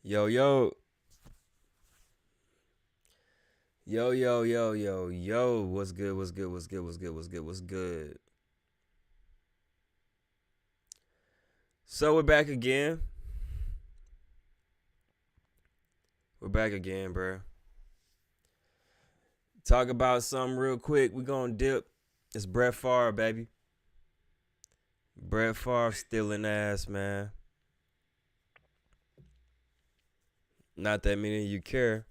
Yo, yo. Yo, yo, yo, yo, yo. What's good? What's good? What's good? What's good? What's good? What's good? So we're back again. We're back again, bro. Talk about something real quick. We gonna dip. It's Brett Favre, baby. Brett Favre stealing ass, man. Not that many of you care.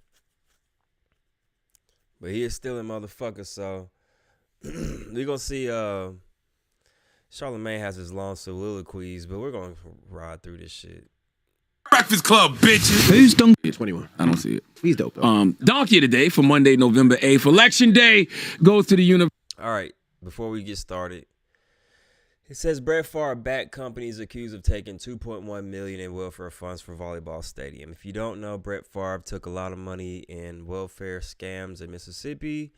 But he is still a motherfucker, so we gonna see Charlamagne has his long soliloquies, but we're gonna ride through this shit. Breakfast Club, bitches. Who's Donkey? 21. I don't see it. He's dope, though. Donkey of the day for Monday, November 8th. Election day goes to the University. Alright, before we get started. It says Brett Favre backed companies accused of taking $2.1 million in welfare funds for volleyball stadium. If you don't know, Brett Favre took a lot of money in welfare scams in Mississippi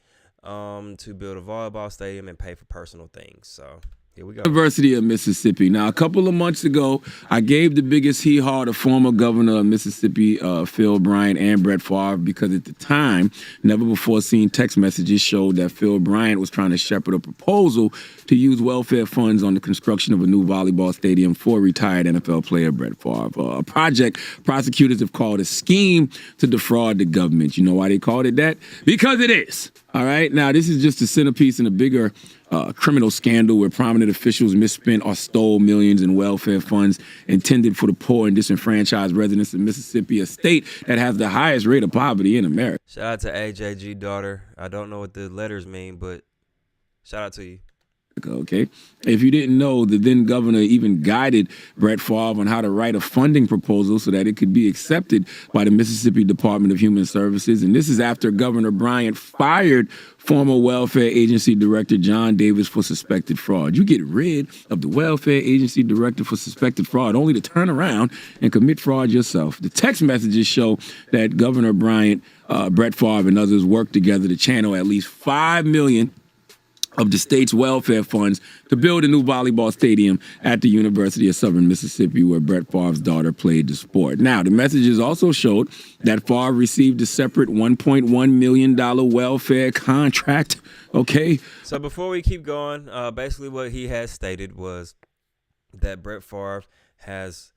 to build a volleyball stadium and pay for personal things. So here we go. University of Mississippi. Now, a couple of months ago, I gave the biggest hee-haw to former governor of Mississippi, Phil Bryant, and Brett Favre, because at the time, never before seen text messages showed that Phil Bryant was trying to shepherd a proposal to use welfare funds on the construction of a new volleyball stadium for retired NFL player Brett Favre. A project prosecutors have called a scheme to defraud the government. You know why they called it that? Because it is. All right. Now, this is just a centerpiece in a bigger criminal scandal where prominent officials misspent or stole millions in welfare funds intended for the poor and disenfranchised residents of Mississippi, a state that has the highest rate of poverty in America. Shout out to AJG daughter. I don't know what the letters mean, but shout out to you. Okay. If you didn't know, the then governor even guided Brett Favre on how to write a funding proposal so that it could be accepted by the Mississippi Department of Human Services. And this is after Governor Bryant fired former welfare agency director John Davis for suspected fraud. You get rid of the welfare agency director for suspected fraud only to turn around and commit fraud yourself. The text messages show that Governor Bryant, Brett Favre, and others worked together to channel at least $5 million of the state's welfare funds to build a new volleyball stadium at the University of Southern Mississippi, where Brett Favre's daughter played the sport. Now, the messages also showed that Favre received a separate $1.1 million welfare contract. Okay. So before we keep going, basically what he has stated was that Brett Favre has,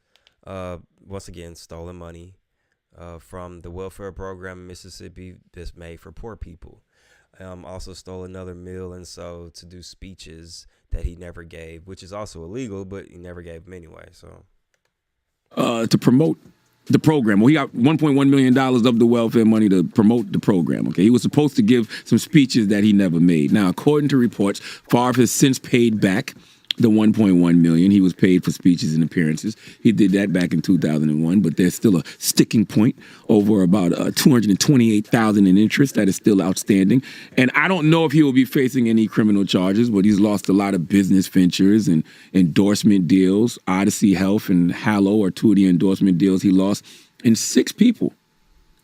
once again, stolen money from the welfare program in Mississippi that's made for poor people. Also stole another $1 million so to do speeches that he never gave, which is also illegal, but he never gave them anyway. So to promote the program. Well, he got $1.1 million of the welfare money to promote the program. Okay, he was supposed to give some speeches that he never made. Now, according to reports, Favre has since paid back the $1.1 million. He was paid for speeches and appearances. He did that back in 2001, but there's still a sticking point over about $228,000 in interest that is still outstanding. And I don't know if he will be facing any criminal charges, but he's lost a lot of business ventures and endorsement deals. Odyssey Health and Hallow are two of the endorsement deals he lost. And 6 people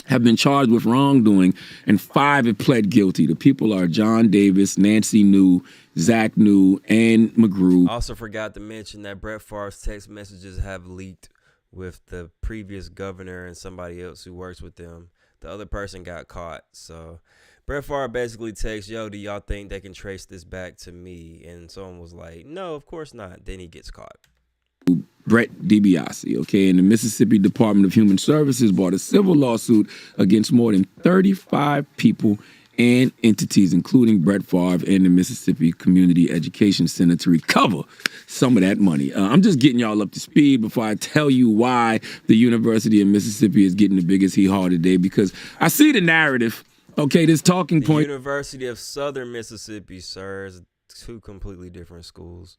have been charged with wrongdoing, and 5 have pled guilty. The people are John Davis, Nancy New, Zach New, and McGrew. Also forgot to mention that Brett Favre's text messages have leaked with the previous governor and somebody else who works with them. The other person got caught. So Brett Favre basically texts, yo, do y'all think they can trace this back to me? And someone was like, no, of course not. Then he gets caught. Brett DiBiase, okay, and the Mississippi Department of Human Services brought a civil lawsuit against more than 35 people and entities, including Brett Favre and the Mississippi Community Education Center, to recover some of that money. I'm just getting y'all up to speed before I tell you why the University of Mississippi is getting the biggest hee-haw today, because I see the narrative, okay, this talking point. The University of Southern Mississippi, sir, is 2 completely different schools.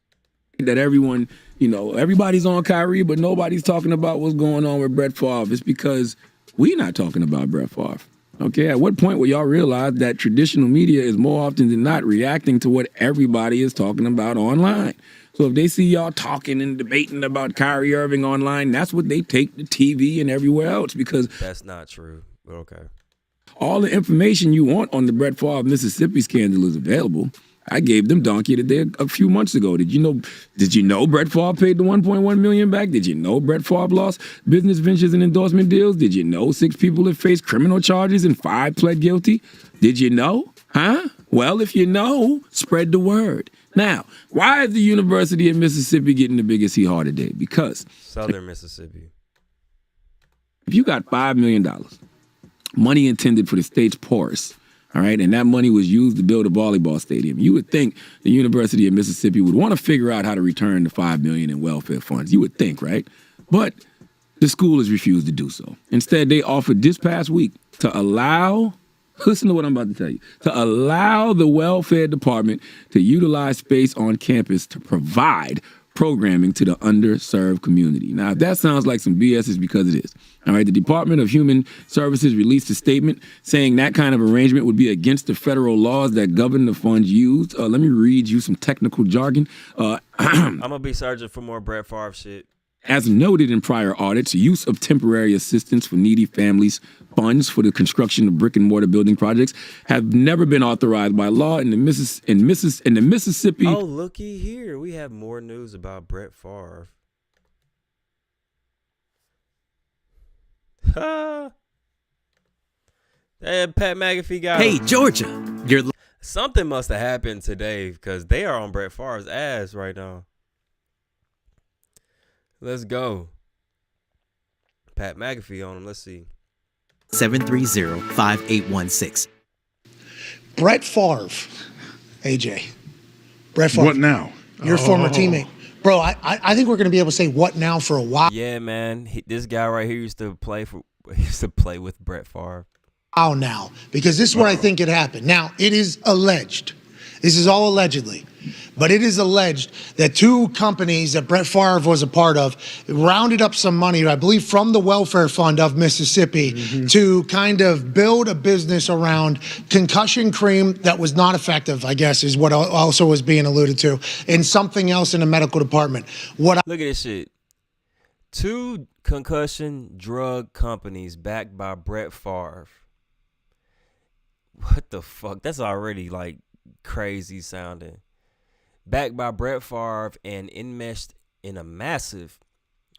That everyone, everybody's on Kyrie, but nobody's talking about what's going on with Brett Favre. It's because we're not talking about Brett Favre. Okay, at what point will y'all realize that traditional media is more often than not reacting to what everybody is talking about online? So if they see y'all talking and debating about Kyrie Irving online, that's what they take to TV and everywhere else, because that's not true, but okay. All the information you want on the Brett Favre Mississippi scandal is available. I gave them donkey of the day a few months ago. Did you know Brett Favre paid the $1.1 million back? Did you know Brett Favre lost business ventures and endorsement deals? Did you know 6 people have faced criminal charges and 5 pled guilty? Did you know? Huh? Well, if you know, spread the word. Now, why is the University of Mississippi getting the biggest hee-haw today? Because Southern Mississippi. if you got $5 million, money intended for the state's poorest, all right, and that money was used to build a volleyball stadium, you would think the University of Mississippi would want to figure out how to return the $5 million in welfare funds. You would think, right? But the school has refused to do so. Instead, they offered this past week to allow, listen to what I'm about to tell you, to allow the welfare department to utilize space on campus to provide programming to the underserved community. Now, if that sounds like some BS, it's because it is. All right, the Department of Human Services released a statement saying that kind of arrangement would be against the federal laws that govern the funds used. Let me read you some technical jargon. I'm going to be searching for more Brett Favre shit. As noted in prior audits, use of temporary assistance for needy families funds for the construction of brick and mortar building projects have never been authorized by law in the Mississippi. Oh, looky here. We have more news about Brett Favre. That Pat McAfee got Hey, Georgia. something must have happened today because they are on Brett Favre's ass right now. Let's go. Pat McAfee on him. Let's see. 730-5816. Brett Favre, AJ. Brett Favre. What now? Your former teammate. Bro, I think we're going to be able to say what now for a while Yeah, man. This guy right here used to play with Brett Favre. now, because this is what I think had happened. Now, it is alleged. This is all allegedly. But it is alleged that 2 companies that Brett Favre was a part of rounded up some money, I believe, from the welfare fund of Mississippi to kind of build a business around concussion cream that was not effective, I guess, is what also was being alluded to, and something else in the medical department. Look at this shit. 2 concussion drug companies backed by Brett Favre. What the fuck? That's already like crazy sounding. Backed by Brett Favre and enmeshed in a massive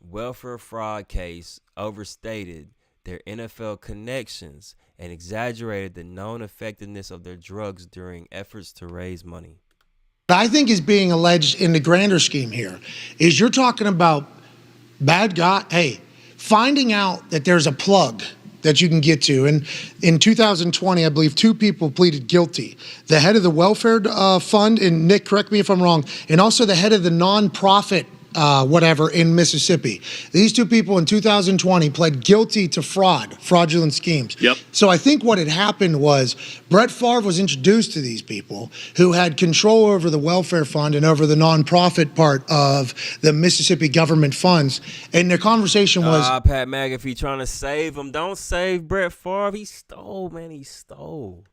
welfare fraud case, overstated their NFL connections and exaggerated the known effectiveness of their drugs during efforts to raise money. What I think is being alleged in the grander scheme here is you're talking about bad guy, finding out that there's a plug that you can get to. And in 2020, I believe 2 people pleaded guilty. The head of the welfare fund, and Nick, correct me if I'm wrong, and also the head of the nonprofit whatever in Mississippi. These 2 people in 2020 pled guilty to fraudulent schemes. Yep. So I think what had happened was Brett Favre was introduced to these people who had control over the welfare fund and over the nonprofit part of the Mississippi government funds. And the conversation was, Pat McAfee trying to save him. Don't save Brett Favre. He stole, man. He stole.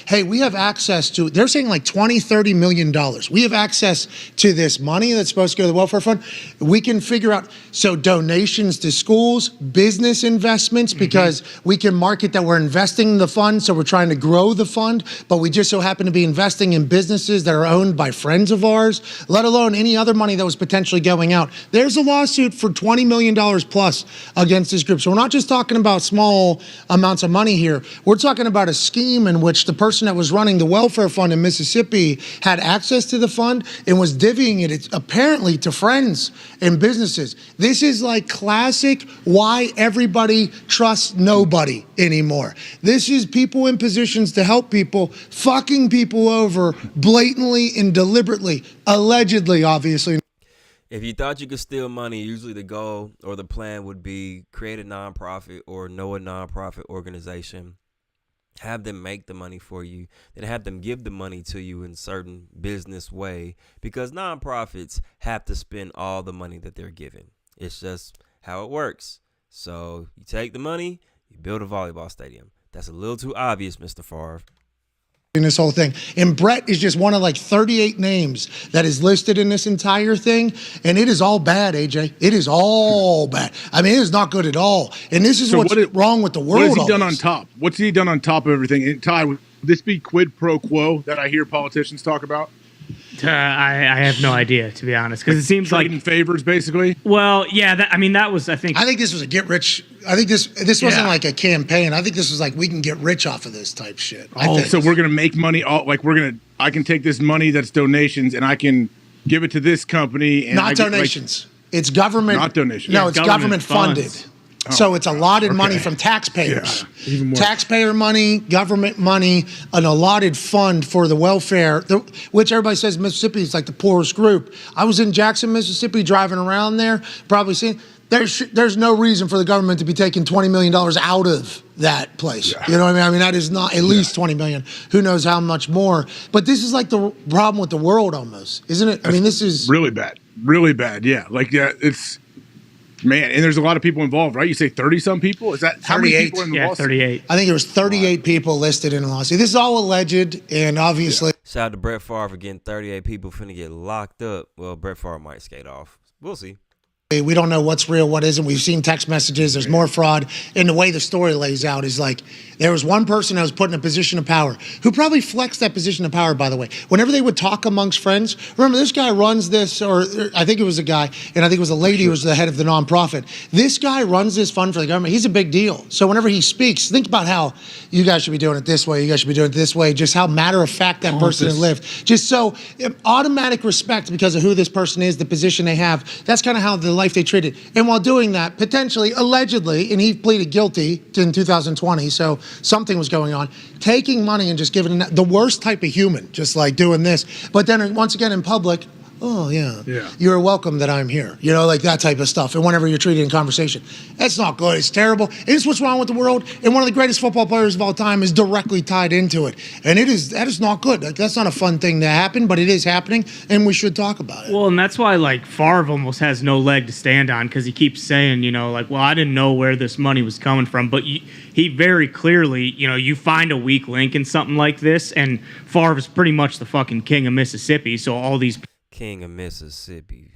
hey, we have access to, they're saying like $20-30 million. We have access to this money that's supposed to go to the welfare fund. We can figure out, so donations to schools, business investments, because we can market that we're investing in the fund, so we're trying to grow the fund, but we just so happen to be investing in businesses that are owned by friends of ours, let alone any other money that was potentially going out. There's a lawsuit for $20 million plus against this group. So we're not just talking about small amounts of money here. We're talking about a scheme in which the person that was running the welfare fund in Mississippi had access to the fund and was divvying it apparently to friends and businesses. This is like classic why everybody trusts nobody anymore. This is people in positions to help people fucking people over blatantly and deliberately, allegedly, obviously. If you thought you could steal money, usually the goal or the plan would be create a nonprofit or know a nonprofit organization, have them make the money for you, then have them give the money to you in a certain business way, because nonprofits have to spend all the money that they're given. It's just how it works. So you take the money, you build a volleyball stadium. That's a little too obvious, Mr. Favre. In this whole thing. And Brett is just one of like 38 names that is listed in this entire thing. And it is all bad, AJ. It is all bad. I mean, it is not good at all. And this is what's wrong with the world. What has he done on top? What's he done on top of everything? And Ty, would this be quid pro quo that I hear politicians talk about? I have no idea, to be honest, because it seems Trading like favors, basically. well, yeah. That was I think this was a get rich. I think this wasn't like a campaign. I think this was like we can get rich off of this type shit. So we're gonna make money. I can take this money that's donations and I can give it to this company. And not donations. It's government. Not donations. No, it's government funded. So it's allotted money from taxpayers. Yeah, even more. Taxpayer money, government money, an allotted fund for the welfare, which everybody says Mississippi is like the poorest group. I was in Jackson, Mississippi, driving around there, probably seeing. There's no reason for the government to be taking $20 million out of that place. Yeah. You know what I mean? I mean, that is not at least $20 million. Who knows how much more? But this is like the problem with the world almost, isn't it? I mean, this is really bad. Really bad. Yeah. It's. Man, and there's a lot of people involved, right? You say 30-some people? Is that how many people in the lawsuit? 38. I think there was 38 people listed in the lawsuit. This is all alleged, and obviously. Yeah. Shout out to Brett Favre for getting 38 people finna get locked up. Well, Brett Favre might skate off. We'll see. We don't know what's real, what isn't. We've seen text messages. There's more fraud. And the way the story lays out is like there was one person that was put in a position of power who probably flexed that position of power, by the way. Whenever they would talk amongst friends, remember this guy runs this, or I think it was a guy, and I think it was a lady who was the head of the nonprofit. This guy runs this fund for the government. He's a big deal. So whenever he speaks, think about how you guys should be doing it this way. You guys should be doing it this way. Just how matter of fact that person has lived. Just so automatic respect because of who this person is, the position they have. That's kind of how the life they treated. And while doing that, potentially, allegedly, and he pleaded guilty in 2020, so something was going on, taking money and just giving it, the worst type of human, just like doing this. But then once again in public, oh, yeah, you're welcome that I'm here. You know, like that type of stuff. And whenever you're treated in conversation, that's not good. It's terrible. It's what's wrong with the world. And one of the greatest football players of all time is directly tied into it. And that is not good. Like, that's not a fun thing to happen, but it is happening, and we should talk about it. Well, and that's why, like, Favre almost has no leg to stand on because he keeps saying, you know, like, well, I didn't know where this money was coming from. But he very clearly, you know, you find a weak link in something like this, and Favre is pretty much the fucking king of Mississippi. So all these King of Mississippi.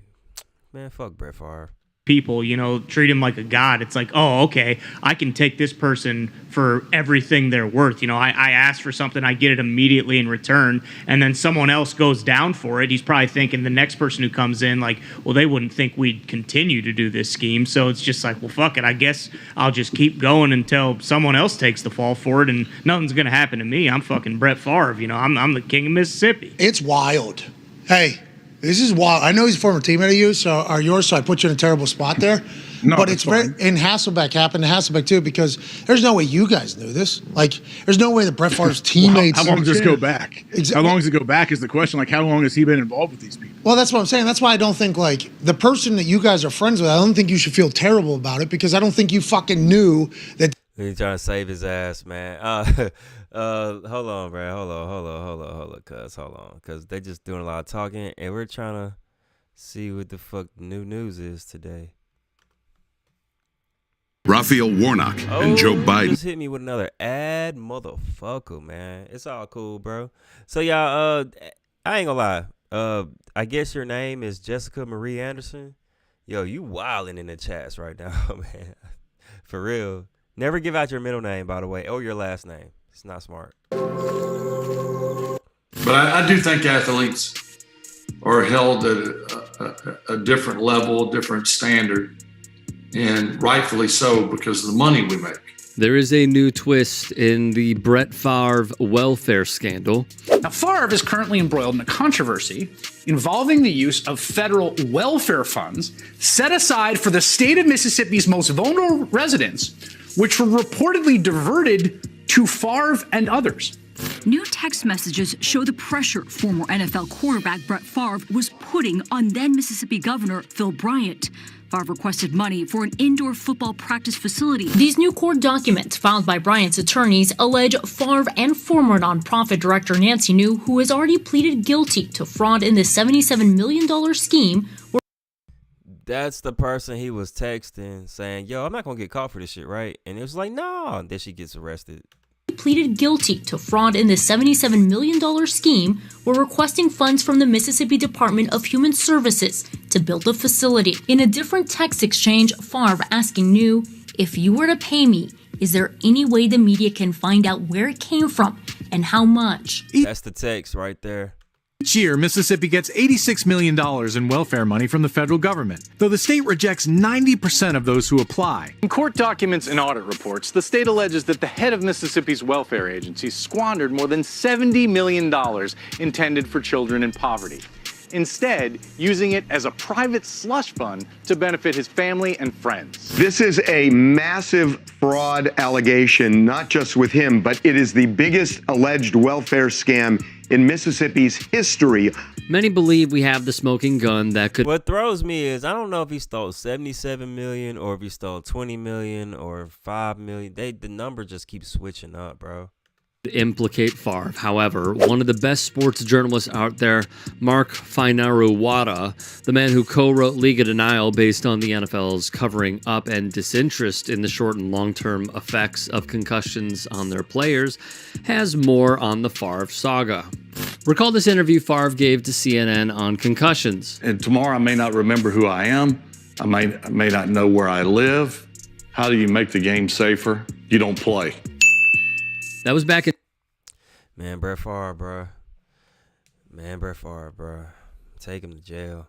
Man, fuck Brett Favre. People, you know, treat him like a god. It's like, oh, okay, I can take this person for everything they're worth. You know, I ask for something, I get it immediately in return, and then someone else goes down for it. He's probably thinking the next person who comes in, like, well, they wouldn't think we'd continue to do this scheme. So it's just like, well, fuck it. I guess I'll just keep going until someone else takes the fall for it, and nothing's going to happen to me. I'm fucking Brett Favre. You know, I'm the king of Mississippi. It's wild. Hey. This is wild. I know he's a former teammate of yours, so I put you in a terrible spot there. No, but it's very, and Hasselbeck happened to Hasselbeck too, because there's no way you guys knew this. Like, there's no way that Brett Favre's teammates. How long does this go back? How long does it go back is the question. Like, how long has he been involved with these people? Well, that's what I'm saying. That's why I don't think, like, the person that you guys are friends with, I don't think you should feel terrible about it, because I don't think you fucking knew that. He's trying to save his ass, man. Hold on, bro. Hold on, cuz. Hold on. Because they just doing a lot of talking, and we're trying to see what the fuck the new news is today. Raphael Warnock and Joe Biden. Just hit me with another ad, motherfucker, man. It's all cool, bro. So, y'all, I ain't gonna lie. I guess your name is Jessica Marie Anderson. Yo, you wilding in the chats right now, man. For real. Never give out your middle name, by the way, or your last name. It's not smart. But I do think athletes are held at a different level, different standard, and rightfully so because of the money we make. There is a new twist in the Brett Favre welfare scandal. Now, Favre is currently embroiled in a controversy involving the use of federal welfare funds set aside for the state of Mississippi's most vulnerable residents, which were reportedly diverted to Favre and others. New text messages show the pressure former NFL quarterback Brett Favre was putting on then Mississippi Governor Phil Bryant. Favre requested money for an indoor football practice facility. These new court documents filed by Bryant's attorneys allege Favre and former nonprofit director Nancy New, who has already pleaded guilty to fraud in the $77 million scheme. That's the person he was texting saying, yo, I'm not going to get caught for this shit, right? And it was like, no. And then she gets arrested. Pleaded guilty to fraud in the $77 million scheme. Were requesting funds from the Mississippi Department of Human Services to build a facility. In a different text exchange, Favre asking New, if you were to pay me, is there any way the media can find out where it came from and how much? That's the text right there. Each year, Mississippi gets $86 million in welfare money from the federal government, though the state rejects 90% of those who apply. In court documents and audit reports, the state alleges that the head of Mississippi's welfare agency squandered more than $70 million intended for children in poverty, instead using it as a private slush fund to benefit his family and friends. This is a massive fraud allegation, not just with him, but it is the biggest alleged welfare scam in Mississippi's history. Many believe we have the smoking gun that could... What throws me is I don't know if he stole 77 million or if he stole 20 million or 5 million. The number just keeps switching up, bro. Implicate Favre. However, one of the best sports journalists out there, Mark Fainaru-Wada, the man who co-wrote League of Denial based on the NFL's covering up and disinterest in the short and long-term effects of concussions on their players, has more on the Favre saga. Recall this interview Favre gave to CNN on concussions. And tomorrow I may not remember who I am. I may not know where I live. How do you make the game safer? You don't play. That was back in... Man, Brett Favre, bro. Take him to jail.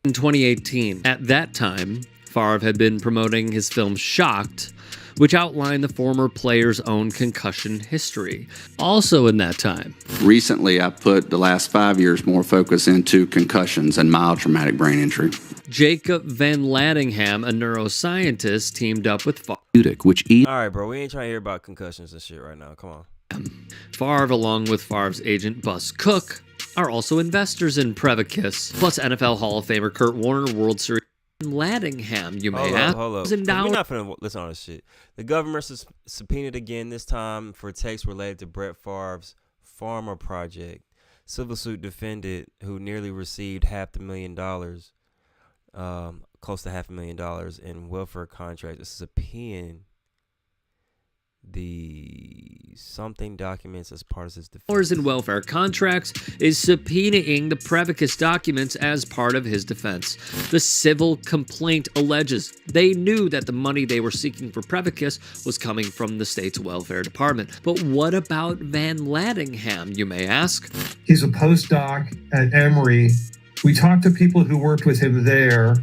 In 2018. At that time, Favre had been promoting his film Shocked, which outlined the former player's own concussion history. Also in that time. Recently, I put the last 5 years more focus into concussions and mild traumatic brain injury. Jacob Van Lattingham, a neuroscientist, teamed up with Favre. All right, bro. We ain't trying to hear about concussions and shit right now. Come on. Favre, along with Favre's agent Bus Cook, are also investors in Prevacus, plus NFL Hall of Famer Kurt Warner, World Series Lattingham, you may ask. Hold up. We're not finna listen on this shit. The government subpoenaed again, this time for texts related to Brett Favre's Farmer Project. Civil suit defendant who nearly received $500,000, close to $500,000 in welfare contracts. This is subpoenaing the something documents as part of his defense. In welfare contracts is subpoenaing the Prevacus documents as part of his defense. The civil complaint alleges they knew that the money they were seeking for Prevacus was coming from the state's welfare department. But what about Van Lattingham, you may ask? He's a postdoc at Emory. We talked to people who worked with him there,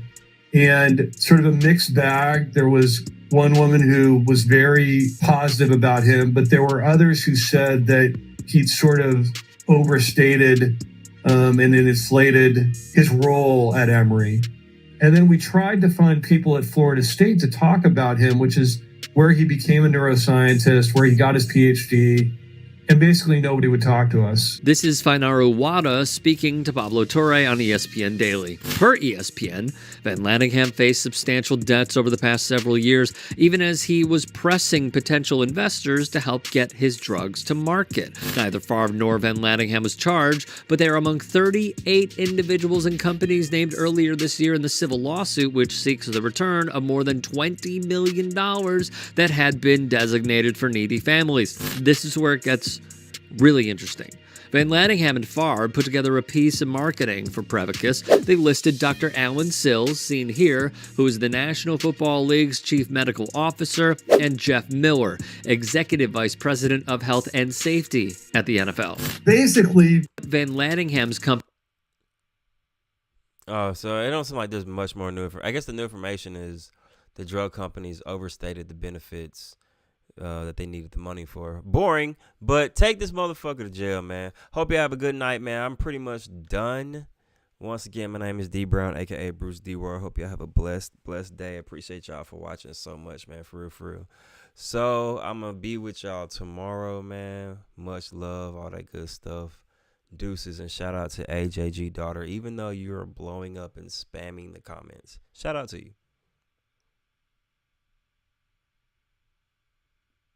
and sort of a mixed bag. There was one woman who was very positive about him, but there were others who said that he'd sort of overstated and inflated his role at Emory. And then we tried to find people at Florida State to talk about him, which is where he became a neuroscientist, where he got his PhD, and basically nobody would talk to us. This is Fainaru-Wada speaking to Pablo Torre on ESPN Daily. Per ESPN, Van Lattingham faced substantial debts over the past several years, even as he was pressing potential investors to help get his drugs to market. Neither Favre nor Van Lattingham was charged, but they are among 38 individuals and companies named earlier this year in the civil lawsuit, which seeks the return of more than $20 million that had been designated for needy families. This is where it gets really interesting. Van Lattingham and Favre put together a piece of marketing for Prevacus. They listed Dr. Alan Sills, seen here, who is the National Football League's chief medical officer, and Jeff Miller, executive vice president of health and safety at the NFL. Basically, Van Lattingham's company. Oh, so it don't seem like there's much more new information. I guess the new information is the drug companies overstated the benefits that they needed the money for. Boring, but take this motherfucker to jail, man. Hope you have a good night, man. I'm pretty much done. Once again, my name is Dee Brown, a.k.a. Bruce D. Roy. Hope y'all have a blessed day. Appreciate y'all for watching so much, man. For real. So, I'm going to be with y'all tomorrow, man. Much love, all that good stuff. Deuces, and shout out to AJG daughter. Even though you're blowing up and spamming the comments, shout out to you.